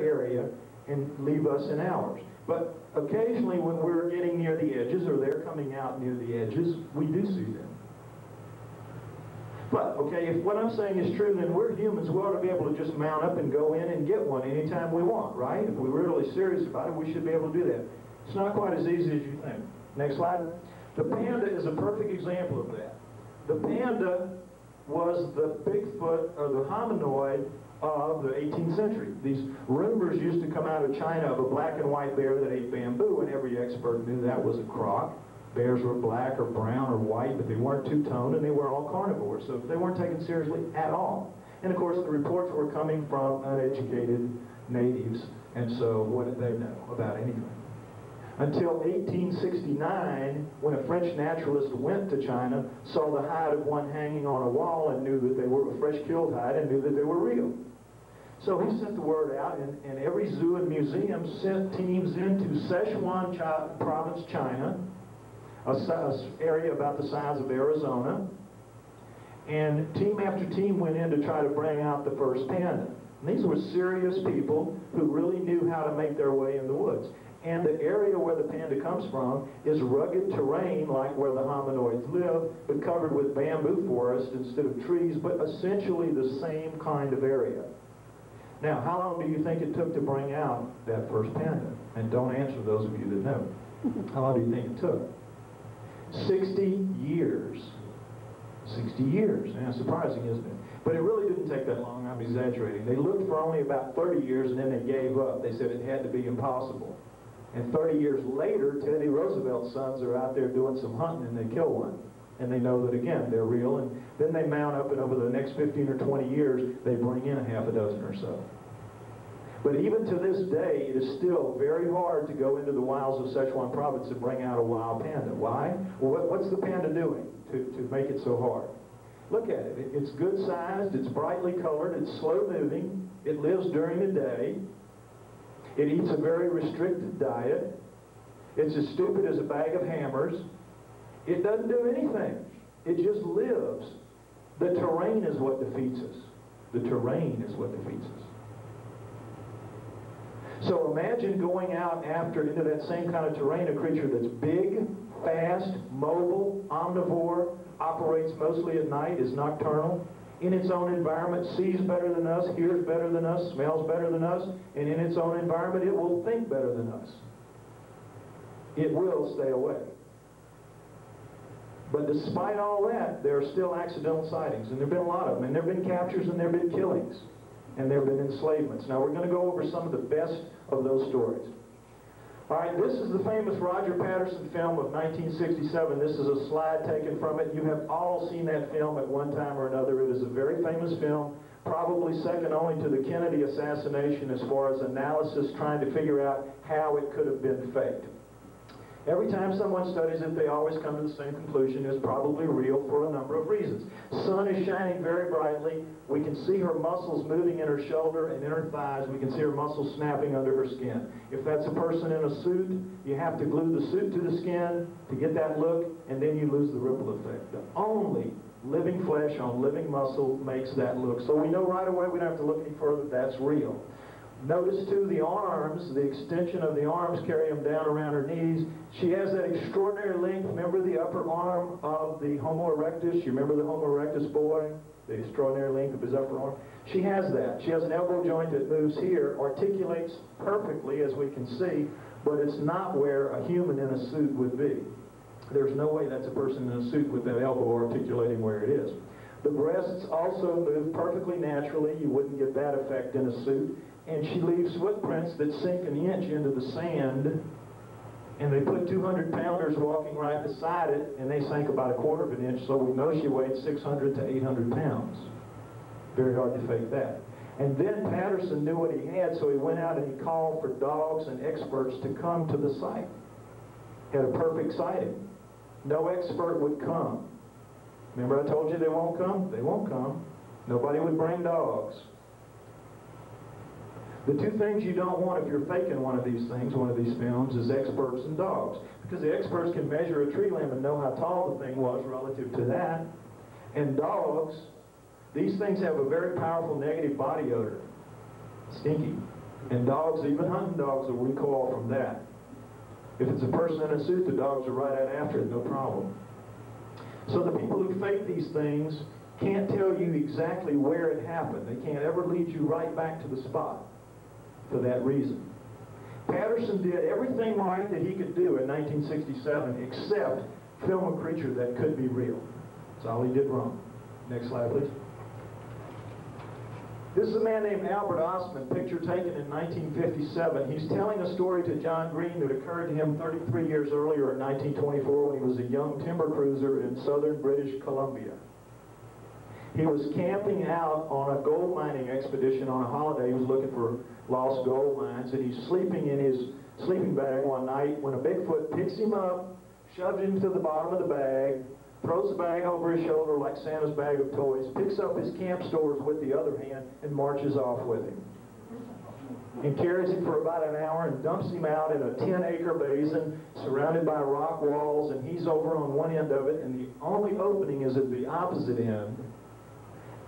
area and leave us in ours. But occasionally when we're getting near the edges, or they're coming out near the edges, we do see them. But, okay, if what I'm saying is true, then we're humans. We ought to be able to just mount up and go in and get one anytime we want, right? If we're really serious about it, we should be able to do that. It's not quite as easy as you think. Next slide. The panda is a perfect example of that. The panda was the Bigfoot, or the hominoid, of the 18th century. These rumors used to come out of China of a black and white bear that ate bamboo, and every expert knew that was a crock. Bears were black or brown or white, but they weren't two-toned, and they were all carnivores, so they weren't taken seriously at all. And of course, the reports were coming from uneducated natives, and so what did they know about anything? Until 1869, when a French naturalist went to China, saw the hide of one hanging on a wall and knew that they were a fresh-killed hide and knew that they were real. So he sent the word out, and every zoo and museum sent teams into Sichuan province, China, an area about the size of Arizona, and team after team went in to try to bring out the first panda. And these were serious people who really knew how to make their way in the woods. And the area where the panda comes from is rugged terrain, like where the hominoids live, but covered with bamboo forest instead of trees, but essentially the same kind of area. Now, how long do you think it took to bring out that first panda? And don't answer those of you that know. How long do you think it took? 60 years. 60 years. Now, surprising, isn't it? But it really didn't take that long. I'm exaggerating. They looked for only about 30 years, and then they gave up. They said it had to be impossible. And 30 years later, Teddy Roosevelt's sons are out there doing some hunting, and they kill one. And they know that, again, they're real. And then they mount up, and over the next 15 or 20 years, they bring in a half a dozen or so. But even to this day, it is still very hard to go into the wilds of Sichuan province and bring out a wild panda. Why? Well, what's the panda doing to make it so hard? Look at it. It's good sized, it's brightly colored, it's slow moving, it lives during the day, it eats a very restricted diet, it's as stupid as a bag of hammers, it doesn't do anything, it just lives. The terrain is what defeats us. The terrain is what defeats us. So imagine going out into that same kind of terrain, a creature that's big, fast, mobile, omnivore, operates mostly at night, is nocturnal, in its own environment, sees better than us, hears better than us, smells better than us, and in its own environment it will think better than us. It will stay away. But despite all that, there are still accidental sightings, and there have been a lot of them, and there have been captures and there have been killings, and there have been enslavements. Now we're going to go over some of the best of those stories. All right, this is the famous Roger Patterson film of 1967. This is a slide taken from it. You have all seen that film at one time or another. It is a very famous film, probably second only to the Kennedy assassination as far as analysis, trying to figure out how it could have been faked. Every time someone studies it, they always come to the same conclusion: it's probably real for a number of reasons. Sun is shining very brightly. We can see her muscles moving in her shoulder and in her thighs. We can see her muscles snapping under her skin. If that's a person in a suit, you have to glue the suit to the skin to get that look, and then you lose the ripple effect. The only living flesh on living muscle makes that look. So we know right away, we don't have to look any further, that's real. Notice too the arms, the extension of the arms carry them down around her knees. She has that extraordinary length. Remember the upper arm of the Homo erectus? You remember the Homo erectus boy? The extraordinary length of his upper arm? She has that. She has an elbow joint that moves here, articulates perfectly as we can see, but it's not where a human in a suit would be. There's no way that's a person in a suit with that elbow articulating where it is. The breasts also move perfectly naturally. You wouldn't get that effect in a suit. And she leaves footprints that sink an inch into the sand, and they put 200-pounders walking right beside it, and they sank about a quarter of an inch, so we know she weighed 600 to 800 pounds. Very hard to fake that. And then Patterson knew what he had, so he went out and he called for dogs and experts to come to the site. Had a perfect sighting. No expert would come. Remember I told you they won't come? They won't come. Nobody would bring dogs. The two things you don't want if you're faking one of these things, one of these films, is experts and dogs. Because the experts can measure a tree limb and know how tall the thing was relative to that. And dogs, these things have a very powerful negative body odor. Stinky. And dogs, even hunting dogs, will recoil from that. If it's a person in a suit, the dogs are right out after it, no problem. So the people who fake these things can't tell you exactly where it happened. They can't ever lead you right back to the spot for that reason. Patterson did everything right that he could do in 1967 except film a creature that could be real. That's all he did wrong. Next slide, please. This is a man named Albert Ostman, picture taken in 1957. He's telling a story to John Green that occurred to him 33 years earlier in 1924 when he was a young timber cruiser in southern British Columbia. He was camping out on a gold mining expedition on a holiday. He was looking for lost gold mines, and he's sleeping in his sleeping bag one night when a Bigfoot picks him up, shoves him to the bottom of the bag, throws the bag over his shoulder like Santa's bag of toys, picks up his camp stores with the other hand, and marches off with him. And carries him for about an hour and dumps him out in a 10-acre basin surrounded by rock walls, and he's over on one end of it, and the only opening is at the opposite end.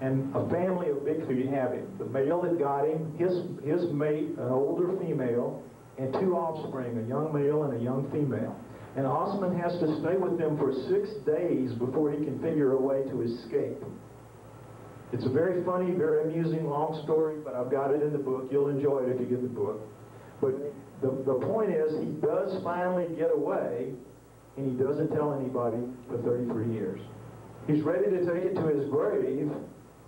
And a family of Bigfoot have him. The male that got him, his mate, an older female, and two offspring, a young male and a young female. And Ostman has to stay with them for 6 days before he can figure a way to escape. It's a very funny, very amusing, long story, but I've got it in the book. You'll enjoy it if you get the book. But the point is, he does finally get away, and he doesn't tell anybody for 33 years. He's ready to take it to his grave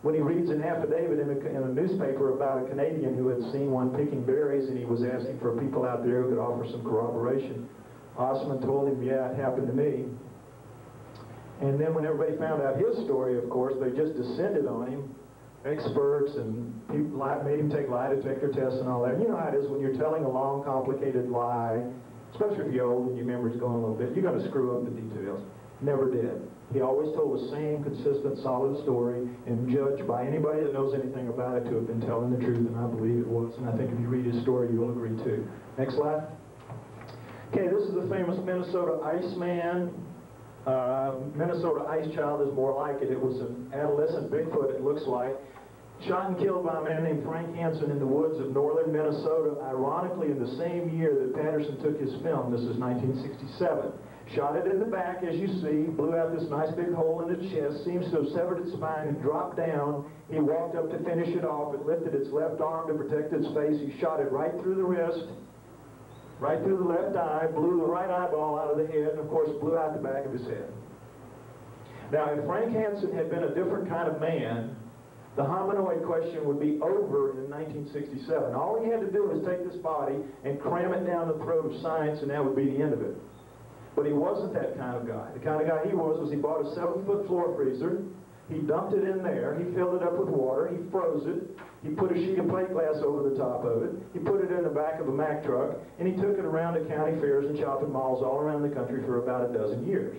when he reads an affidavit in a newspaper about a Canadian who had seen one picking berries, and he was asking for people out there who could offer some corroboration. Ostman told him, yeah, it happened to me. And then when everybody found out his story, of course, they just descended on him. Experts and people made him take lie detector tests and all that. You know how it is when you're telling a long, complicated lie, especially if you're old and your memory's going a little bit, you're going to screw up the details. Never did. He always told the same consistent, solid story, and judged by anybody that knows anything about it to have been telling the truth, and I believe it was. And I think if you read his story, you'll agree too. Next slide. Okay, this is the famous Minnesota Iceman. Minnesota Ice Child is more like it. It was an adolescent Bigfoot, it looks like, shot and killed by a man named Frank Hansen in the woods of northern Minnesota, ironically in the same year that Patterson took his film. This is 1967. Shot it in the back, as you see, blew out this nice big hole in its chest, seems to have severed its spine and dropped down. He walked up to finish it off. It lifted its left arm to protect its face. He shot it right through the wrist, right through the left eye, blew the right eyeball out of the head, and of course blew out the back of his head. Now, if Frank Hansen had been a different kind of man, the hominoid question would be over in 1967. All he had to do was take this body and cram it down the throat of science, and that would be the end of it. But he wasn't that kind of guy. The kind of guy he was he bought a 7-foot floor freezer, he dumped it in there, he filled it up with water, he froze it, he put a sheet of plate glass over the top of it, he put it in the back of a Mack truck, and he took it around to county fairs and shopping malls all around the country for about a dozen years.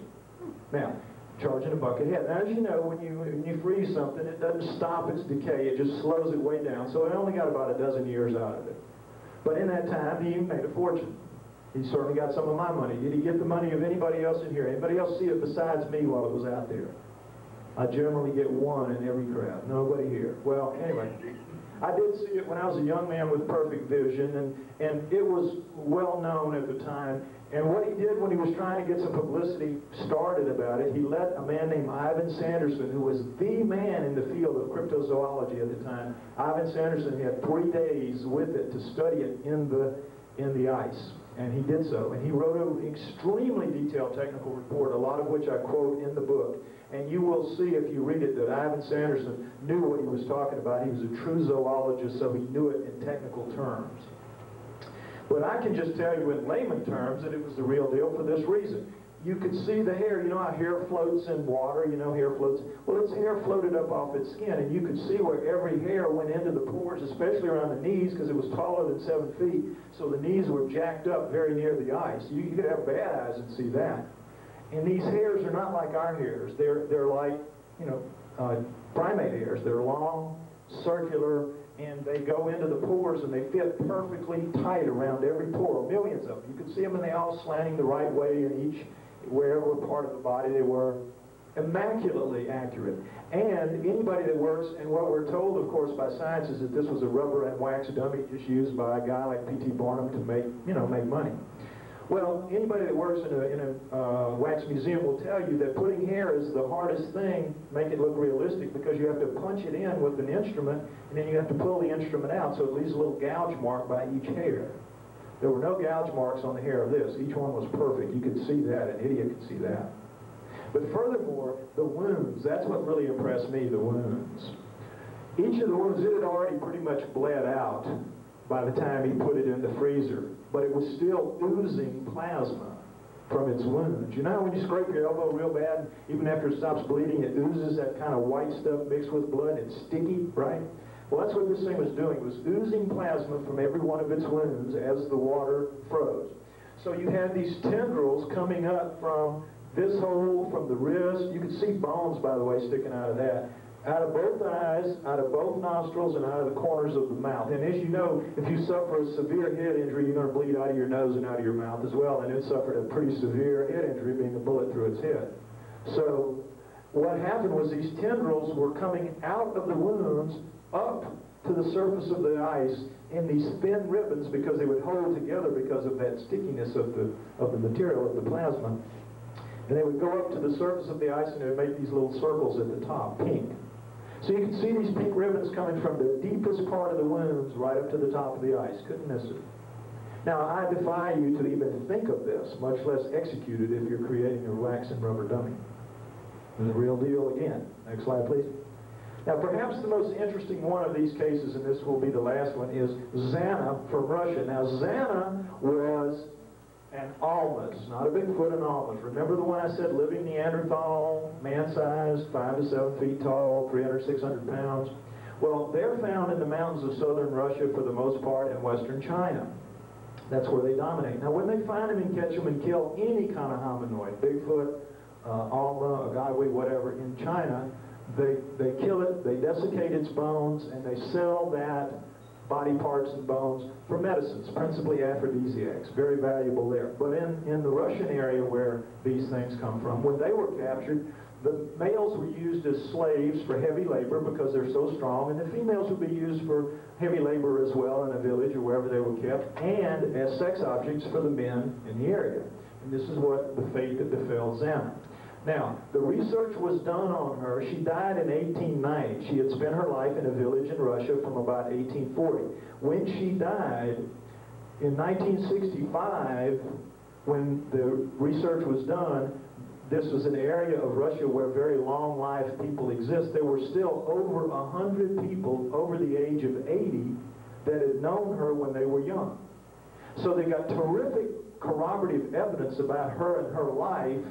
Now, charging a buck a head. Now, as you know, when you freeze something, it doesn't stop its decay, it just slows it way down, so it only got about a dozen years out of it. But in that time, he made a fortune. He certainly got some of my money. Did he get the money of anybody else in here? Anybody else see it besides me while it was out there? I generally get one in every crowd. Nobody here. Well, anyway, I did see it when I was a young man with perfect vision, and it was well known at the time. And what he did when he was trying to get some publicity started about it, he let a man named Ivan Sanderson, who was the man in the field of cryptozoology at the time. Ivan Sanderson had 3 days with it to study it in the ice. And he did so. And he wrote an extremely detailed technical report, a lot of which I quote in the book. And you will see if you read it that Ivan Sanderson knew what he was talking about. He was a true zoologist, so he knew it in technical terms. But I can just tell you in layman terms that it was the real deal for this reason. You could see the hair. You know how hair floats in water? You know hair floats. Well, its hair floated up off its skin, and you could see where every hair went into the pores, especially around the knees, because it was taller than 7 feet. So the knees were jacked up very near the ice. You could have bad eyes and see that. And these hairs are not like our hairs. They're like, you know, primate hairs. They're long, circular, and they go into the pores, and they fit perfectly tight around every pore, millions of them. You could see them, and they all slanting the right way in each, wherever part of the body they were. immaculately accurate. And anybody that works, and what we're told, of course, by science is that this was a rubber and wax dummy just used by a guy like P.T. Barnum to make money. Well, anybody that works in a wax museum will tell you that putting hair is the hardest thing, make it look realistic, because you have to punch it in with an instrument, and then you have to pull the instrument out, so it leaves a little gouge mark by each hair. There were no gouge marks on the hair of this. Each one was perfect. You could see that. An idiot could see that. But furthermore, the wounds, that's what really impressed me, the wounds. Each of the wounds, it had already pretty much bled out by the time he put it in the freezer, but it was still oozing plasma from its wounds. You know when you scrape your elbow real bad, even after it stops bleeding, it oozes that kind of white stuff mixed with blood. It's sticky, right? Well, that's what this thing was doing. It was oozing plasma from every one of its wounds as the water froze. So you had these tendrils coming up from this hole, from the wrist. You could see bones, by the way, sticking out of that. Out of both eyes, out of both nostrils, and out of the corners of the mouth. And as you know, if you suffer a severe head injury, you're going to bleed out of your nose and out of your mouth as well. And it suffered a pretty severe head injury, being a bullet through its head. So what happened was these tendrils were coming out of the wounds up to the surface of the ice in these thin ribbons, because they would hold together because of that stickiness of the material, of the plasma. And they would go up to the surface of the ice, and they would make these little circles at the top, pink. So you can see these pink ribbons coming from the deepest part of the wounds right up to the top of the ice. Couldn't miss it. Now, I defy you to even think of this, much less execute it if you're creating a wax and rubber dummy. And the real deal again. Next slide, please. Now, perhaps the most interesting one of these cases, and this will be the last one, is Zana from Russia. Now, Zana was an almas, not a Bigfoot, an almas. Remember the one I said, living Neanderthal, man-sized, 5 to 7 feet tall, 300, 600 pounds? Well, they're found in the mountains of southern Russia for the most part, in western China. That's where they dominate. Now, when they find them and catch them and kill any kind of hominoid, Bigfoot, Alma, Agawai, whatever, in China, they kill it, they desiccate its bones, and they sell that body parts and bones for medicines, principally aphrodisiacs. Very valuable there. But in the Russian area where these things come from, when they were captured, the males were used as slaves for heavy labor because they're so strong, and the females would be used for heavy labor as well in a village or wherever they were kept, and as sex objects for the men in the area. And this is what the fate that befell Zana. Now, the research was done on her. She died in 1890. She had spent her life in a village in Russia from about 1840. When she died, in 1965, when the research was done, this was an area of Russia where very long-lived people exist. There were still over 100 people over the age of 80 that had known her when they were young. So they got terrific corroborative evidence about her and her life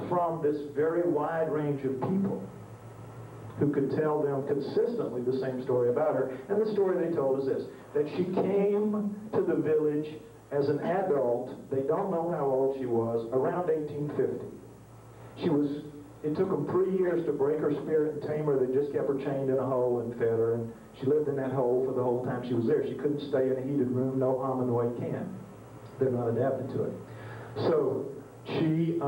from this very wide range of people who could tell them consistently the same story about her. And the story they told is this, that she came to the village as an adult, they don't know how old she was, around 1850. It took them 3 years to break her spirit and tame her. They just kept her chained in a hole and fed her, and she lived in that hole for the whole time she was there. She couldn't stay in a heated room. No hominoid can. They're not adapted to it. So she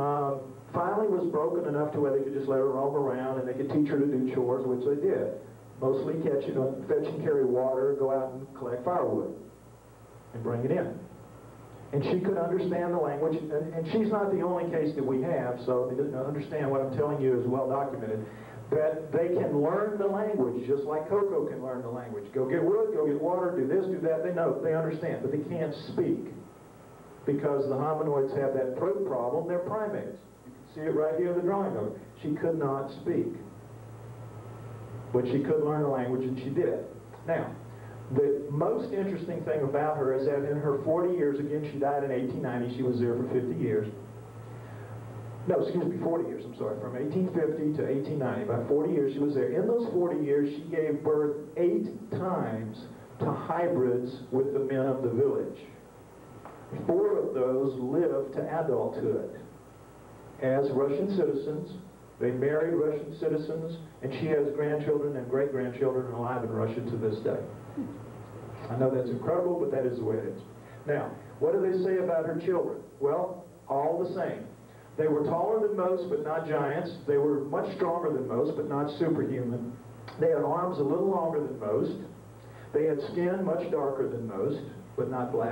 finally was broken enough to where they could just let her roam around, and they could teach her to do chores, which they did. Mostly fetch and carry water, go out and collect firewood, and bring it in. And she could understand the language, and she's not the only case that we have, so understand what I'm telling you is well documented, that they can learn the language just like Coco can learn the language. Go get wood, go get water, do this, do that. They know, they understand, but they can't speak because the hominoids have that throat problem. They're primates. You can see it right here in the drawing of it. She could not speak, but she could learn the language, and she did. Now, the most interesting thing about her is that in her 40 years, again, she died in 1890, she was there for 50 years. No, excuse me, 40 years, I'm sorry, from 1850 to 1890, about 40 years she was there. In those 40 years, she gave birth 8 times to hybrids with the men of the village. 4 of those lived to adulthood as Russian citizens. They married Russian citizens, and she has grandchildren and great-grandchildren alive in Russia to this day. I know that's incredible, but that is the way it is. Now, what do they say about her children? Well, all the same. They were taller than most, but not giants. They were much stronger than most, but not superhuman. They had arms a little longer than most. They had skin much darker than most, but not black.